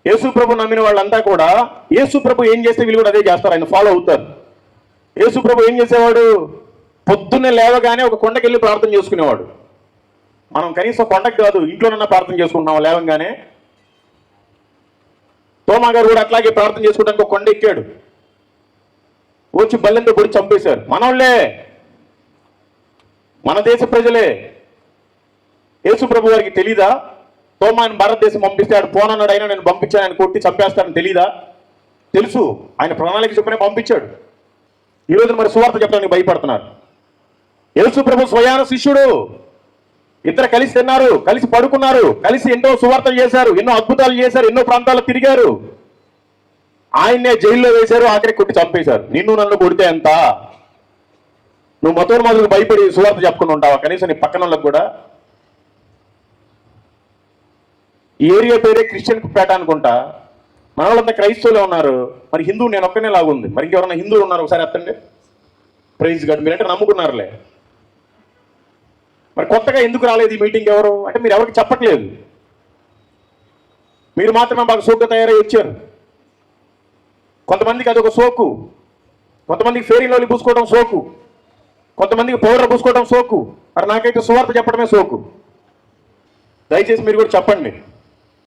యేసు ప్రభు నమ్మిన వాళ్ళంతా కూడా యేసు ప్రభు ఏం చేస్తే వీళ్ళు కూడా అదే చేస్తారు, ఆయన ఫాలో అవుతారు. యేసు ప్రభు ఏం చేసేవాడు? పొద్దున్నే లేవగానే ఒక కొండకి వెళ్ళి ప్రార్థన చేసుకునేవాడు. మనం కనీసం కొండకు కాదు, ఇంట్లోనన్నా ప్రార్థన చేసుకుంటున్నాం లేవంగానే. తోమా గారు కూడా అట్లాగే ప్రార్థన చేసుకోవడానికి ఒక కొండ ఎక్కాడు. వచ్చి బల్లెంతో పొడి చంపేశారు. మనోళ్ళే, మన దేశ ప్రజలే. యేసు ప్రభు వారికి తెలీదా? తోమాని భారతదేశం పంపిస్తే ఆడు పోనన్నాడు, అయినా నేను పంపించాను, ఆయన కొట్టి చంపేస్తానని తెలీదా? తెలుసు. ఆయన ప్రణాళిక చెప్పనే పంపించాడు. ఈరోజు మరి సువార్త చెప్పడానికి భయపడుతున్నారు. యేసు ప్రభు స్వయాన శిష్యుడు. ఇద్దరు కలిసి తిన్నారు, కలిసి పడుకున్నారు, కలిసి ఎన్నో సువార్తలు చేశారు, ఎన్నో అద్భుతాలు చేశారు, ఎన్నో ప్రాంతాలు తిరిగారు. ఆయన్నే జైల్లో వేశారు, ఆఖరికి కొట్టి చంపేశారు. నిన్ను నన్ను కొడితే ఎంత? నువ్వు మతోన్మాదులకు భయపడి సువార్త చెప్పుకుని ఉంటావా కనీసం నీ పక్కన వాళ్ళకు కూడా? ఈ ఏరియా పేరే క్రిస్టియన్ పేట అనుకుంటా. మన వాళ్ళంతా క్రైస్తవులే ఉన్నారు. మరి హిందువు నేను ఒక్కనే లాగుంది. మరి ఇంకెవరన్నా హిందువులు ఉన్నారు? ఒకసారి ఎత్తండి. Praise God. మీరంటే నమ్ముకున్నారులే. మరి కొత్తగా ఎందుకు రాలేదు ఈ మీటింగ్ ఎవరు అంటే మీరు ఎవరికి చెప్పట్లేదు. మీరు మాత్రమే బాగా సోకుగా తయారై వచ్చారు. కొంతమందికి అదొక సోకు, కొంతమందికి ఫెయిర్ అండ్ లవ్లీ పూసుకోవడం సోకు, కొంతమందికి పౌడర్ పూసుకోవడం సోకు. మరి నాకైతే సువార్త చెప్పడమే సోకు. దయచేసి మీరు కూడా చెప్పండి.